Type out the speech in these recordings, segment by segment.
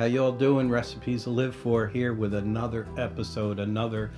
How y'all doing? Recipes to Live For here with another episode, another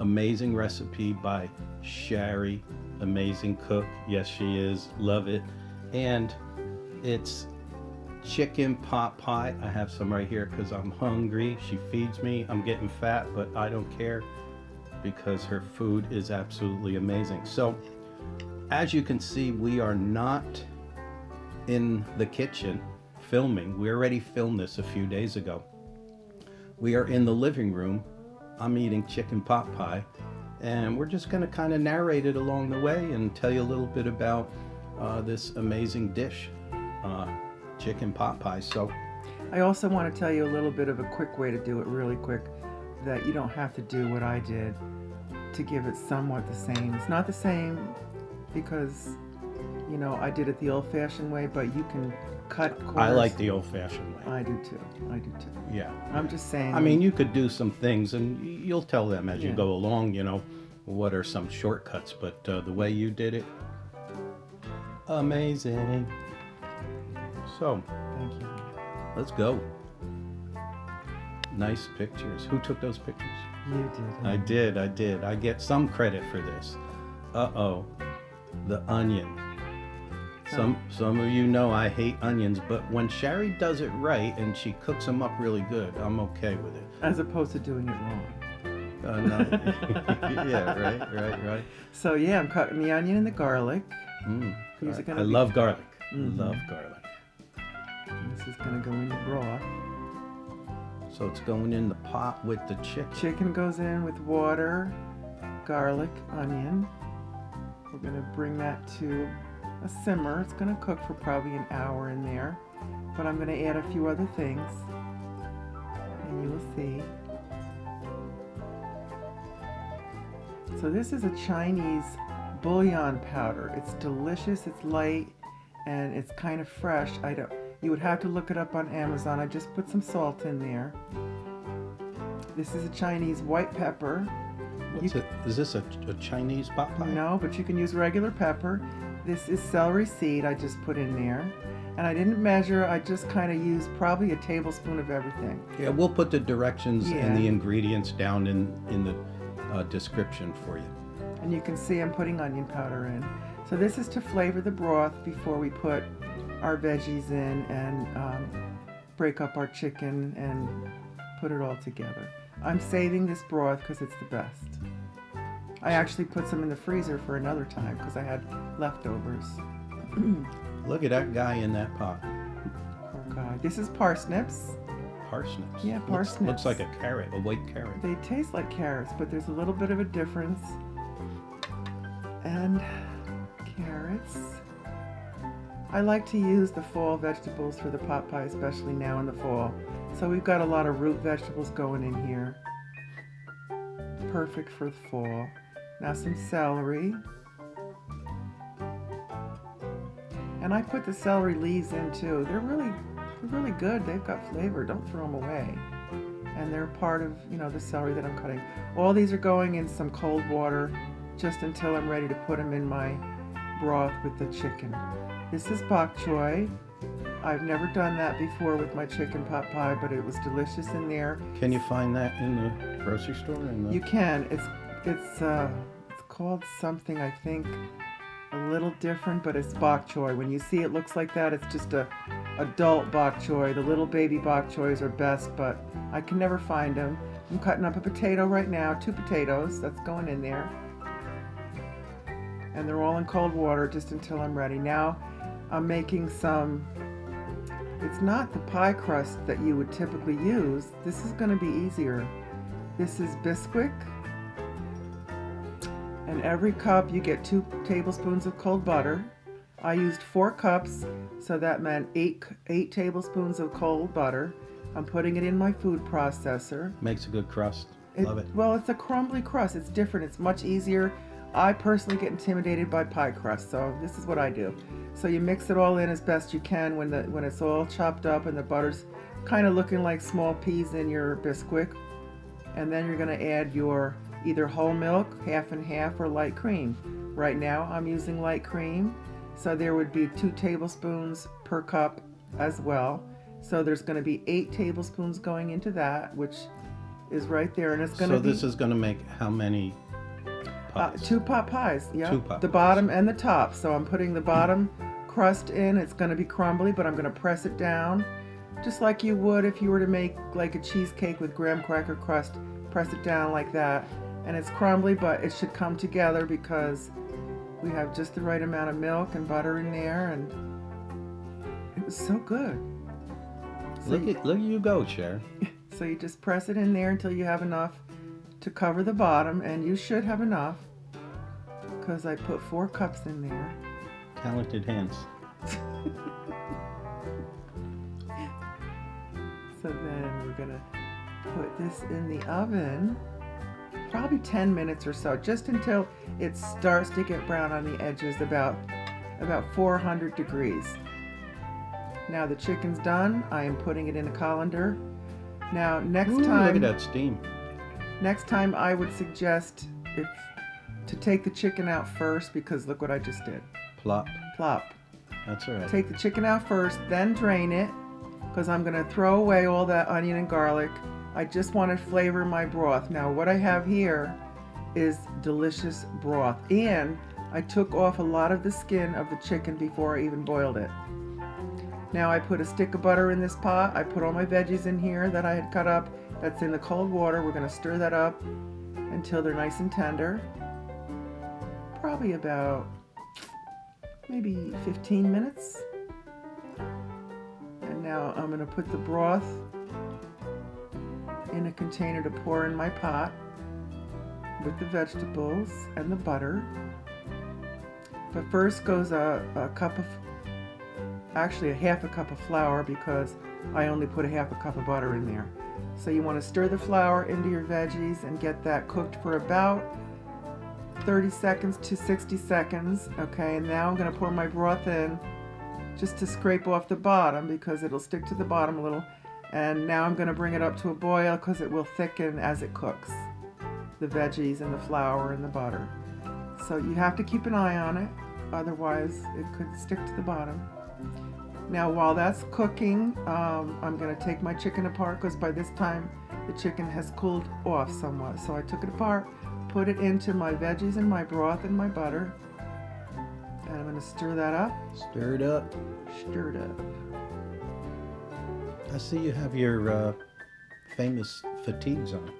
amazing recipe by Shari. Amazing cook. Yes, she is. Love it. And it's chicken pot pie. I have some right here because I'm hungry. She feeds me. I'm getting fat, but I don't care because her food is absolutely amazing. So, as you can see, we are not in the kitchen filming. We already filmed this a few days ago. We are in the living room. I'm eating chicken pot pie, and we're just going to kind of narrate it along the way and tell you a little bit about this amazing dish, chicken pot pie. So I also want to tell you a little bit of a quick way to do it really quick, that you don't have to do what I did to give it somewhat the same. It's not the same because, you know, I did it the old-fashioned way, but you can cut quarters. I like the old-fashioned way. I do too. Yeah. I'm just saying. I mean, you could do some things, and you'll tell them as you Yeah. go along, you know, what are some shortcuts. But the way you did it, amazing. So, Thank you. let's go. Nice pictures. Who took those pictures? You did. I did. I get some credit for this. Uh-oh. The onion. Some of you know I hate onions, but when Shari does it right and she cooks them up really good, I'm okay with it. As opposed to doing it wrong. No. Yeah, right. So yeah, I'm cutting the onion and the garlic. These are gonna I be- love garlic. Mhm. Love garlic. This is going to go in the broth. So it's going in the pot with the chicken. Chicken goes in with water, garlic, onion. We're going to bring that to a simmer. It's going to cook for probably an hour in there, but I'm going to add a few other things, and you will see. So this is a Chinese bullion powder. It's delicious, it's light, and it's kind of fresh. You would have to look it up on Amazon. I just put some salt in there. This is a Chinese white pepper. What's it? Is this a Chinese pot pie? No, but you can use regular pepper. This is celery seed I just put in there. And I didn't measure, I just kind of used probably a tablespoon of everything. Yeah, we'll put the directions Yeah. and the ingredients down in the description for you. And you can see I'm putting onion powder in. So this is to flavor the broth before we put our veggies in and break up our chicken and put it all together. I'm saving this broth because it's the best. I actually put some in the freezer for another time because I had leftovers. Look at that guy in that pot. Oh God. This is parsnips. Parsnips. Yeah, parsnips. Looks like a carrot, a white carrot. They taste like carrots, but there's a little bit of a difference. And carrots. I like to use the fall vegetables for the pot pie, especially now in the fall. So we've got a lot of root vegetables going in here. Perfect for the fall. Now some celery. And I put the celery leaves in too. They're really good. They've got flavor. Don't throw them away. And they're part of, you know, the celery that I'm cutting. All these are going in some cold water just until I'm ready to put them in my broth with the chicken. This is bok choy. I've never done that before with my chicken pot pie, but it was delicious in there. Can you find that in the grocery store? You can. It's called something, I think, a little different, but it's bok choy. When you see it looks like that, it's just a adult bok choy. The little baby bok choys are best, but I can never find them. I'm cutting up a potato right now, 2 potatoes. That's going in there. And they're all in cold water just until I'm ready. Now I'm making some, it's not the pie crust that you would typically use. This is going to be easier. This is Bisquick. And every cup you get 2 tablespoons of cold butter. I used 4 cups, so that meant 8 tablespoons of cold butter. I'm putting it in my food processor. Makes a good crust. Love it. Well, it's a crumbly crust. It's different. It's much easier. I personally get intimidated by pie crust, so this is what I do. So you mix it all in as best you can when it's all chopped up and the butter's kind of looking like small peas in your Bisquick. And then you're going to add your either whole milk, half and half, or light cream. Right now I'm using light cream, so there would be 2 tablespoons per cup as well. So there's going to be 8 tablespoons going into that, which is right there, and it's going to So be this is going to make how many pies? 2 pot pies. Yeah, 2 pot the pies. bottom and the top. So I'm putting the bottom crust in. It's going to be crumbly, but I'm going to press it down, just like you would if you were to make like a cheesecake with graham cracker crust. Press it down like that, and it's crumbly, but it should come together because we have just the right amount of milk and butter in there, and it was so good. So Look at you go, Cher. So you just press it in there until you have enough to cover the bottom, and you should have enough because I put 4 cups in there. Talented hands. So then we're gonna put this in the oven, probably 10 minutes or so, just until it starts to get brown on the edges, about 400 degrees. Now the chicken's done. I am putting it in a colander. Now next Ooh, time, look at that steam. next time I would suggest to take the chicken out first, because look what I just did. Plop. Plop. That's all right. Take the chicken out first, then drain it, because I'm going to throw away all that onion and garlic. I just want to flavor my broth. Now what I have here is delicious broth, and I took off a lot of the skin of the chicken before I even boiled it. Now I put a stick of butter in this pot. I put all my veggies in here that I had cut up. That's in the cold water. We're going to stir that up until they're nice and tender. Probably about maybe 15 minutes. And now I'm going to put the broth in a container to pour in my pot with the vegetables and the butter. But first goes a half a cup of flour, because I only put a half a cup of butter in there. So you want to stir the flour into your veggies and get that cooked for about 30 seconds to 60 seconds. Okay, and now I'm going to pour my broth in just to scrape off the bottom, because it'll stick to the bottom a little. And now I'm going to bring it up to a boil, because it will thicken as it cooks, the veggies and the flour and the butter. So you have to keep an eye on it, otherwise it could stick to the bottom. Now while that's cooking, I'm going to take my chicken apart, because by this time the chicken has cooled off somewhat. So I took it apart, put it into my veggies and my broth and my butter, and I'm going to stir that up. Stir it up. Stir it up. I see you have your famous fatigues on.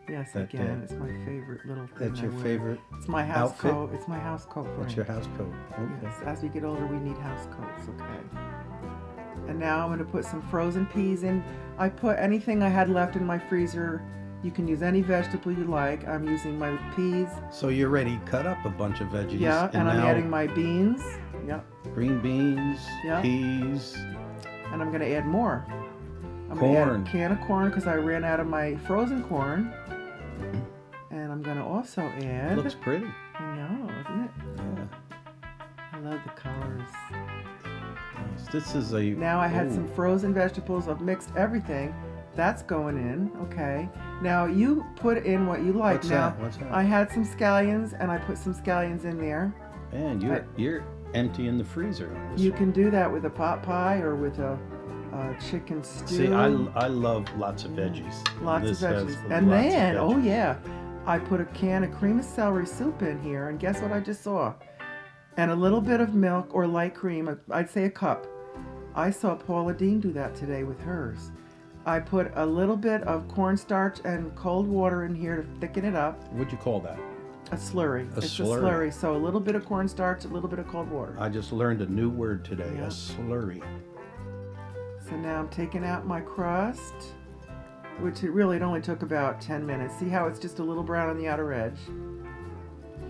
Yes, That, again, it's my favorite little thing. That's I your wear. favorite It's my house outfit? coat. It's my house coat. What's Frank. your house coat? Okay. Yes, as we get older, we need house coats, okay? And now I'm going to put some frozen peas in. I put anything I had left in my freezer. You can use any vegetable you like. I'm using my peas. So you already cut up a bunch of veggies. Yeah, and I'm now adding my beans. Yep. green beans, Yeah. peas, And I'm going to add more. I'm going to add corn. a can of corn, because I ran out of my frozen corn. And I'm going to also add... Looks pretty. I know, isn't it? Yeah. I love the colors. Nice. This is a. Now I had ooh. some frozen vegetables. I've mixed everything. That's going in. Okay. Now you put in what you like. What's now that? What's that? I had some scallions, and I put some scallions in there. Man, you're emptying the freezer on this You one. can do that with a pot pie or with a chicken stew. See, I love lots of veggies. Lots This of has veggies. lots And of then, oh veggies. yeah, I put a can of cream of celery soup in here, and guess what I just saw? And a little bit of milk or light cream, I'd say a cup. I saw Paula Dean do that today with hers. I put a little bit of cornstarch and cold water in here to thicken it up. What'd you call that? A slurry. A It's slurry. a slurry. So a little bit of cornstarch, a little bit of cold water. I just learned a new word today. Yeah. A slurry. So now I'm taking out my crust, which it only took about 10 minutes. See how it's just a little brown on the outer edge?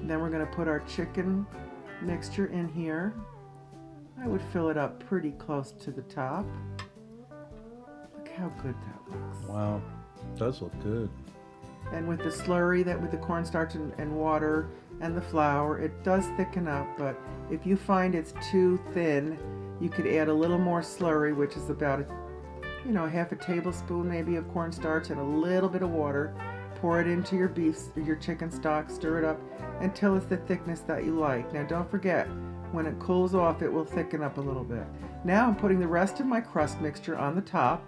Then we're going to put our chicken mixture in here. I would fill it up pretty close to the top. Look how good that looks. Wow, does look good. And with the slurry, with the cornstarch and water and the flour, it does thicken up, but if you find it's too thin, you could add a little more slurry, which is about half a tablespoon maybe of cornstarch and a little bit of water. Pour it into your chicken stock, stir it up until it's the thickness that you like. Now don't forget, When it cools off, it will thicken up a little bit. Now I'm putting the rest of my crust mixture on the top.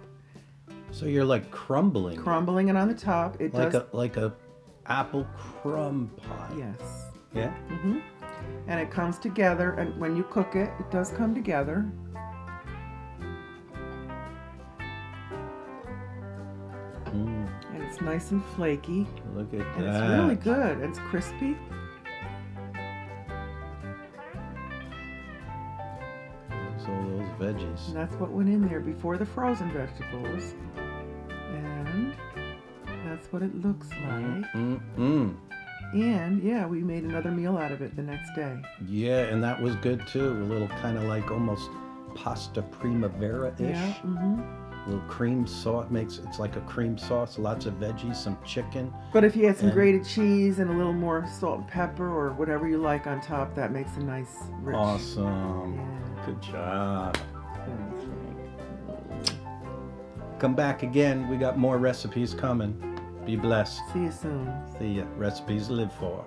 So you're like crumbling it. Crumbling it on the top. It like does. like a apple crumb pie. Yes. Yeah. And it comes together, and when you cook it, it does come together. And it's nice and flaky. Look at And that. it's really good. It's crispy. There's all those veggies. And that's what went in there before the frozen vegetables. And that's what it looks like. And yeah, we made another meal out of it the next day. Yeah, and that was good too. A little kind of like almost pasta primavera-ish. Yeah. A little cream sauce it's like a cream sauce, lots of veggies, some chicken. But if you add some And- grated cheese and a little more salt and pepper or whatever you like on top, that makes a nice rich. Awesome. Yeah. Good job. Thanks, Frank. Come back again. We got more recipes coming. Be blessed. See you soon. See ya. Recipes to live for.